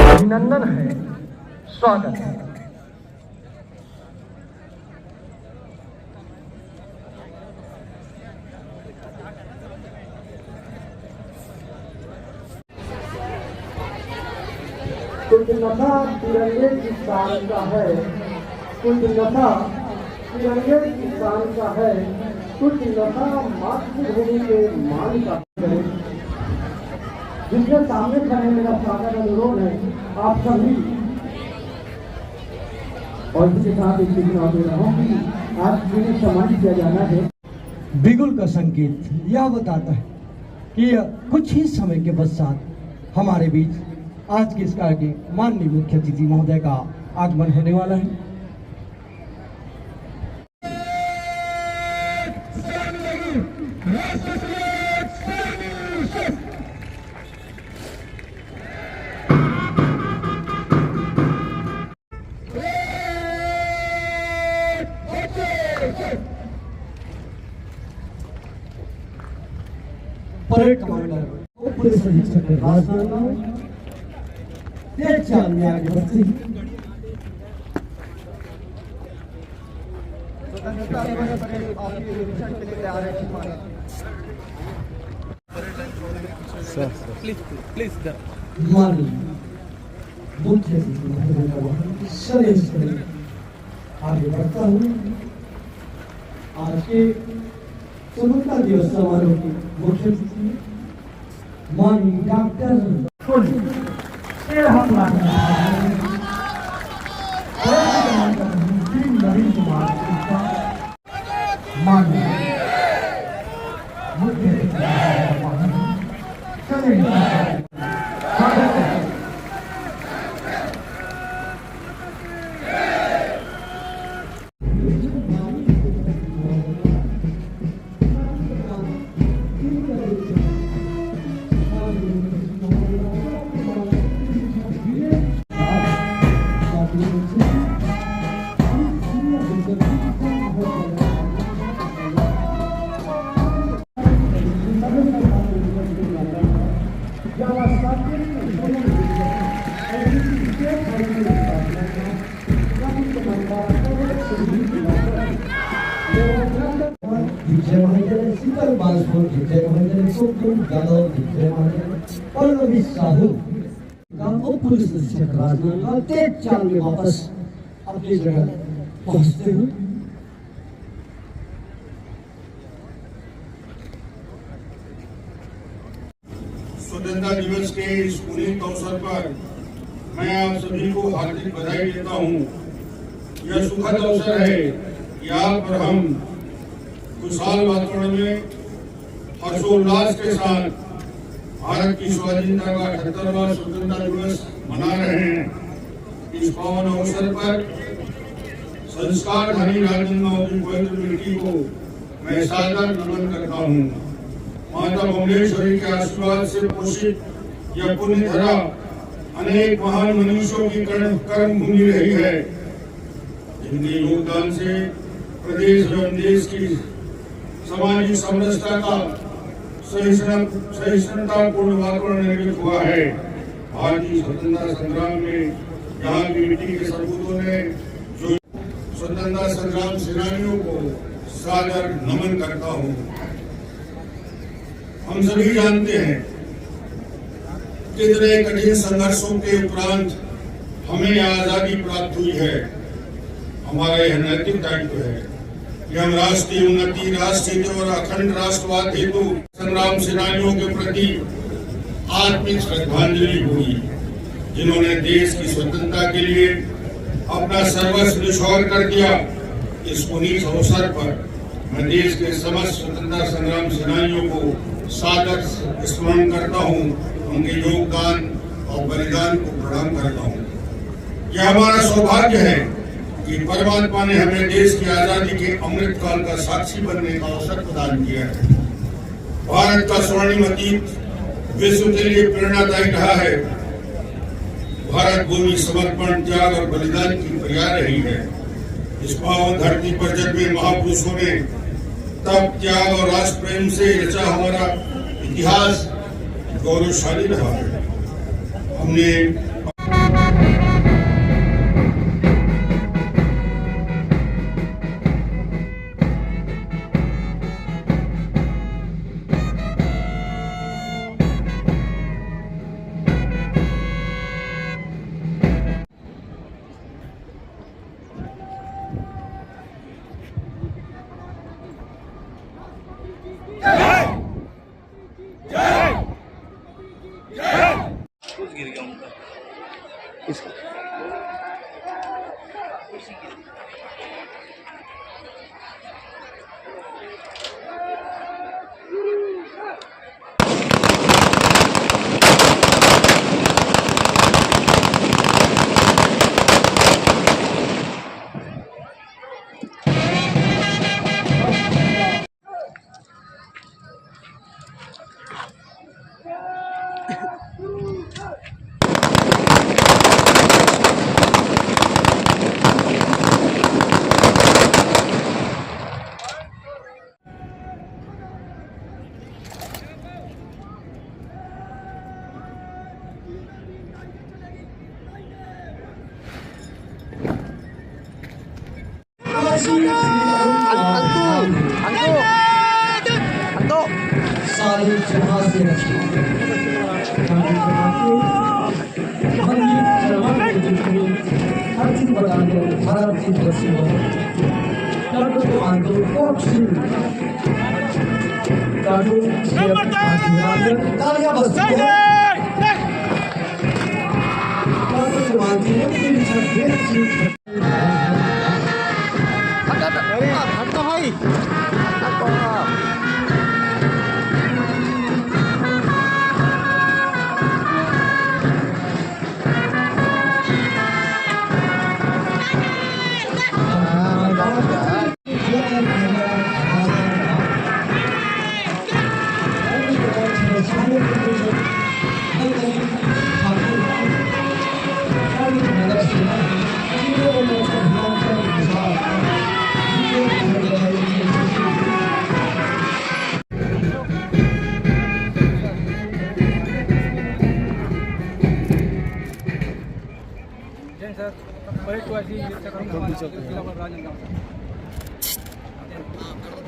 अभिनंदन है, स्वागत है। कुछ नशा तिरंगे की शान का है, कुछ नशा तिरंगे की शान का है, कुछ नशा मातृभूमि के मान का है। जिसके सामने खड़े मेरा सादर अनुरोध है आप सभी और इसके साथ एक सूचना दे रहा हूँ कि आज जिन्हें सम्मानित किया जाना है। बिगुल का संकेत यह बताता है कि कुछ ही समय के पश्चात हमारे बीच आज के इस कार्य के माननीय मुख्य अतिथि महोदय का आगमन होने वाला है। परेड कमांडर पुलिस अधीक्षक राजनांदगांव तेज चाल में आगे बढ़ते हैं। मुख्य आगे बढ़ता हूँ। आज के स्वतंत्रता दिवस समारोह की मुख्य अतिथि माननीय डॉक्टर नवीन कुमार माननीय मुख्य पुलिस अधीक्षक राजनांदगांव तेज चाल में वापस अपनी जगह पहुंचते हुए स्वतंत्रता दिवस के इस पुनीत अवसर पर मैं आप सभी को हार्दिक बधाई देता हूं। यह सुखद अवसर है कि यहाँ पर हम खुशहाल वातावरण में हर्षोल्लास के साथ भारत की स्वाधीनता का 78वां स्वतंत्रता दिवस मना रहे हैं। इस पावन अवसर पर संस्कार धनी राजनांदगांव की पवित्र मिट्टी को मैं सादर नमन करता हूँ। माता भुवनेश्वरी के आशीर्वाद से पोषित यह पुण्य धरा अनेक महान मनुष्यों की कर्म भूमि रही है, जिनके योगदान से प्रदेश एवं देश की सामाजिक समरसता का सहिष्णुतापूर्ण वातावरण निर्मित हुआ है। भारतीय स्वतंत्रता संग्राम में यहाँ की मिट्टी के सपूतों ने जो स्वतंत्रता संग्राम सेनानियों को सादर नमन करता हूँ। हम सभी जानते हैं कितने कठिन संघर्षों के उपरांत हमें आजादी प्राप्त हुई है। हमारा यह नैतिक दायित्व है कि हम राष्ट्रीय उन्नति, राष्ट्रीय और अखंड राष्ट्रवाद हेतु संग्राम सेनानियों के प्रति आत्मिक श्रद्धांजलि हुई, जिन्होंने देश की स्वतंत्रता के लिए अपना सर्वस्व न्यौछावर कर दिया। इस पुनीत अवसर पर मैं देश के समस्त स्वतंत्रता संग्राम सेनानियों को सादर स्मरण करता हूँ, उनके योगदान और बलिदान को प्रणाम करता हूँ। यह हमारा सौभाग्य है कि परमात्मा ने हमें देश की आजादी के अमृत काल का साक्षी बनने का अवसर प्रदान किया है। भारत का स्वर्णिम अतीत विश्व के लिए प्रेरणादायी रहा है। भारत भूमि समर्पण, त्याग और बलिदान की पर्याय रही है। इस पावन धरती पर जन्मे महापुरुषों ने तप, त्याग और राष्ट्र प्रेम से रचा हमारा इतिहास गौरवशाली रहा है। हमने सारी जहाँ से हर चीज बताने हर चीज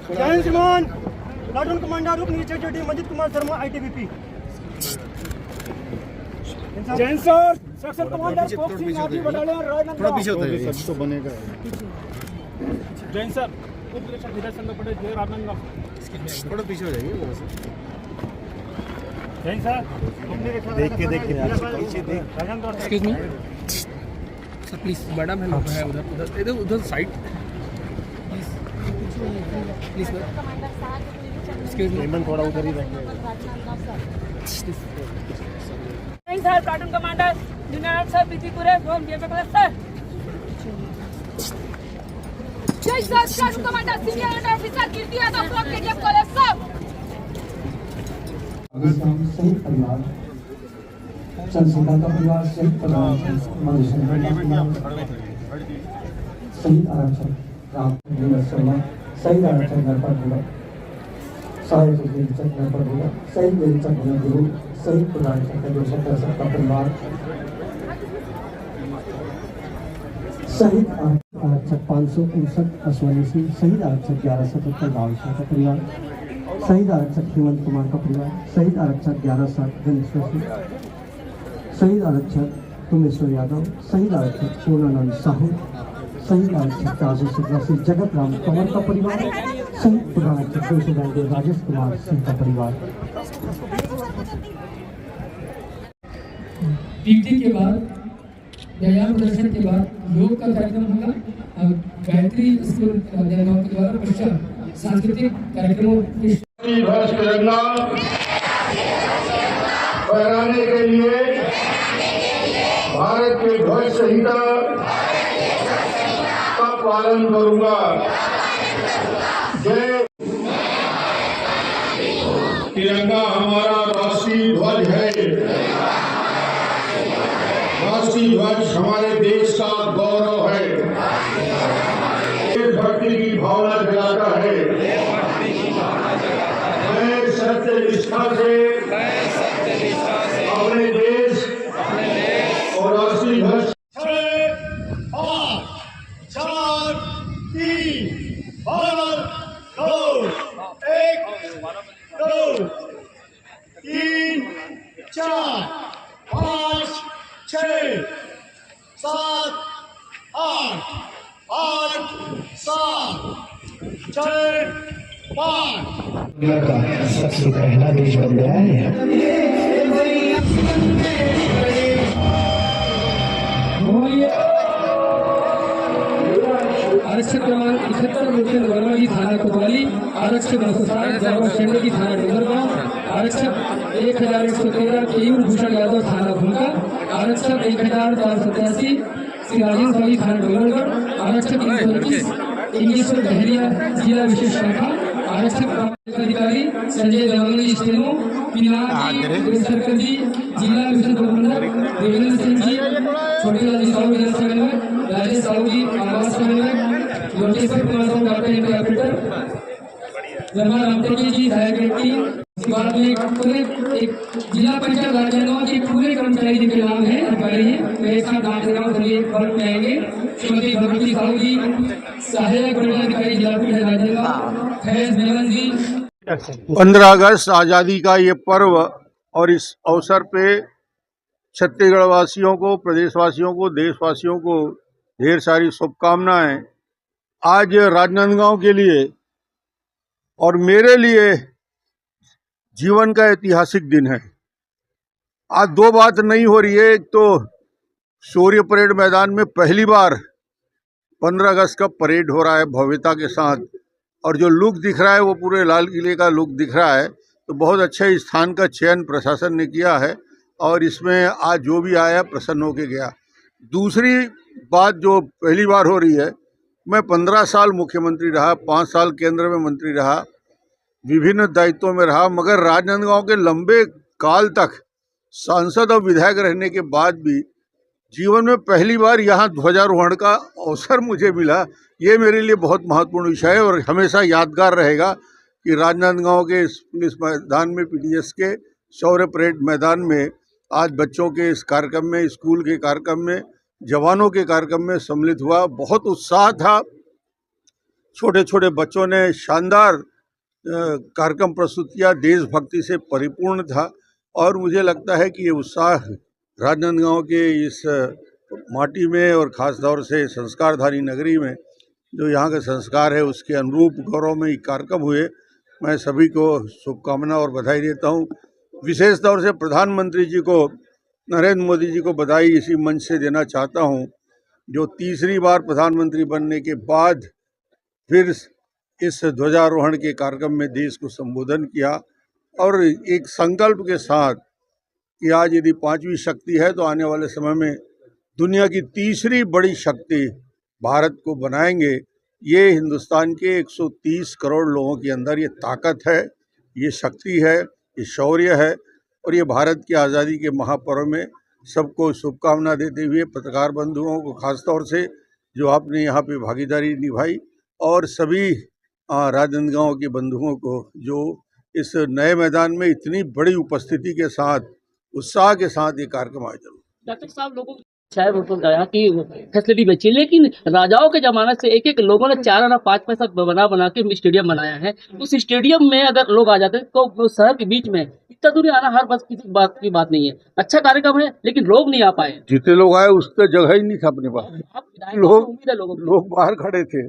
जय श्रीमान प्लाटून कमांडर उप निरीक्षक JD Manjit Kumar Sharma ITBP. Jain sir section commander फोक्स सिंह आरजी बटालियन राजनांदगांव। थोड़ा पीछे होते हैं तो बनेगा। जैन सर उप निरीक्षक हृदय चंद्र पटेल जय राजनांदगांव। थोड़ा पीछे हो जाइए। जैन सर उप निरीक्षक देख के पीछे देख Rajnandgaon. Excuse me sir please madam है उधर उधर साइड प्लीज एक्सक्यूज मी थोड़ा उधर ही रहिए। Sir platoon commander junior sir बीतीपुरे फ्रॉम जेपीएस सर। जय sir platoon commander senior under officer Kirti Yadav from KGF college sir. सही परिवार चंद्रशिखा का परिवार सहित परिवार शहीद आरक्षक राम शर्मा शहीद आरक्षक नरपत भगत सहायक निरीक्षक नरपत भगत शहीद निरीक्षक गुरु शहीद प्रधान का परिवार शहीद आरक्षक 559 अश्वनी सिंह शहीद आरक्षक 1177 गाँव का परिवार शहीद आरक्षक हेमंत कुमार का परिवार शहीद आरक्षक 1160 गणेश्वर सिंह शहीद आरक्षक उमेश्वर यादव शहीद आरक्षक पूर्णानंद साहू शहीद आरक्षक 487 जगत राम कंवर का परिवार शहीद प्रधान आरक्षक 292 राजेश कुमार सिंह का परिवार। ड्यूटी के बाद व्यायाम प्रदर्शन के बाद योग का कार्यक्रम होगा और गायत्री स्कूल जलगांव के द्वारा पश्चात सांस्कृतिक कार्यक्रमों की ध्वज तिरंगा फहराने के लिए भारत के ध्वज संहिता का पालन करूंगा। जय तिरंगा हमारा राष्ट्रीय ध्वज है। राष्ट्रीय ध्वज हमारे देश का गौरव है। देशभक्ति की भावना जगाता है। मैं सत्य निष्ठा से अपने देश और राष्ट्रीय ध्वज 4 3 2 1 2 3 4 5 6 7 8 8 7 6 5 का सबसे पहला देश बन गया है। आरक्षक क्रमांक 71 मुख्य वर्माजी थाना कोतवाली, आरक्षक 960 जावा शेंडगी थाना डोंगरगांव, आरक्षक 1113 केयूर भूषण यादव थाना भूमका, आरक्षक 1487 श्री राजेंद्र स्वामी थाना डोंगरगढ़, आरक्षक 321 इंगेश्वर बहरिया जिला विशेष शाखा, आरक्षक अधिकारी संजय देवांगनी स्टेनो, पिनाकी सर्कल जी जिला विशेष प्रबंधक देवेंद्र सिंह जी, छोटे लाल साहू जिला समन्वयक, राजेश साहू जी आवास समन्वयक, Yogeshwar Kumar Sahu data entry operator, जमा रामटेकी जी सहायक व्यक्ति। इसके बाद में पूरे एक जिला पंचायत राजनांदगांव के पूरे कर्मचारी जिनके नाम है अधिकारी हैं, तो एक साथ राजनांदगांव के लिए वर्ग में आएंगे। श्रीमती भगवती साहू जी सहायक अधिकारी जिला पंचायत राजनांदगांव, फैज मेमन जी। 15 अगस्त आज़ादी का ये पर्व और इस अवसर पे छत्तीसगढ़ वासियों को, प्रदेशवासियों को, देशवासियों को ढेर सारी शुभकामनाएं। आज राजनांदगांव के लिए और मेरे लिए जीवन का ऐतिहासिक दिन है। आज दो बात नहीं हो रही है। एक तो शौर्य परेड मैदान में पहली बार 15 अगस्त का परेड हो रहा है भव्यता के साथ, और जो लुक दिख रहा है वो पूरे लाल किले का लुक दिख रहा है। तो बहुत अच्छा स्थान का चयन प्रशासन ने किया है और इसमें आज जो भी आया प्रसन्न होके गया। दूसरी बात जो पहली बार हो रही है, मैं 15 साल मुख्यमंत्री रहा, 5 साल केंद्र में मंत्री रहा, विभिन्न दायित्वों में रहा, मगर राजनांदगांव के लंबे काल तक सांसद और विधायक रहने के बाद भी जीवन में पहली बार यहाँ ध्वजारोहण का अवसर मुझे मिला। ये मेरे लिए बहुत महत्वपूर्ण विषय है और हमेशा यादगार रहेगा कि राजनांदगांव के इस पुलिस मैदान में, पीडीएस के शौर्य परेड मैदान में आज बच्चों के इस कार्यक्रम में, स्कूल के कार्यक्रम में, जवानों के कार्यक्रम में सम्मिलित हुआ। बहुत उत्साह था। छोटे छोटे बच्चों ने शानदार कार्यक्रम प्रस्तुत किया, देशभक्ति से परिपूर्ण था और मुझे लगता है कि ये उत्साह राजनांदगांव के इस माटी में और ख़ास तौर से संस्कारधारी नगरी में जो यहाँ के संस्कार है उसके अनुरूप गौरवमयी कार्यक्रम हुए। मैं सभी को शुभकामना और बधाई देता हूँ। विशेष तौर से प्रधानमंत्री जी को, नरेंद्र मोदी जी को बधाई इसी मंच से देना चाहता हूँ, जो तीसरी बार प्रधानमंत्री बनने के बाद फिर इस ध्वजारोहण के कार्यक्रम में देश को संबोधन किया और एक संकल्प के साथ कि आज यदि 5वीं शक्ति है तो आने वाले समय में दुनिया की तीसरी बड़ी शक्ति भारत को बनाएंगे। ये हिंदुस्तान के 130 करोड़ लोगों के अंदर ये ताकत है, ये शक्ति है, ये शौर्य है और ये भारत की आज़ादी के महापर्व में सबको शुभकामना देते हुए पत्रकार बंधुओं को खास तौर से जो आपने यहाँ पे भागीदारी निभाई और सभी राजनांदगांव के बंधुओं को जो इस नए मैदान में इतनी बड़ी उपस्थिति के साथ, उत्साह के साथ ये कार्यक्रम आयोजन। डॉक्टर साहब, लोगों चाहे वो तो गया कि फैसिलिटी बची, लेकिन राजाओं के जमाने से एक एक लोगों ने 4 आना 5 पैसा बना के स्टेडियम बनाया है। उस स्टेडियम में अगर लोग आ जाते तो शहर के बीच में इतना दूरी आना हर बस किसी बात की बात नहीं है। अच्छा कार्यक्रम है लेकिन लोग नहीं आ पाए। जितने लोग आए उससे जगह ही नहीं था अपने पास, लोग बाहर खड़े थे।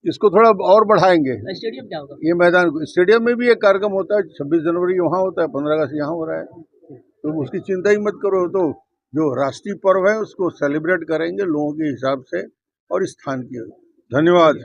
इसको थोड़ा और बढ़ाएंगे। स्टेडियम क्या होगा? ये मैदान, स्टेडियम में भी एक कार्यक्रम होता है, 26 जनवरी वहाँ होता है, 15 अगस्त यहाँ हो रहा है, तो उसकी चिंता ही मत करो। तो जो राष्ट्रीय पर्व है उसको सेलिब्रेट करेंगे लोगों के हिसाब से और स्थान की। धन्यवाद।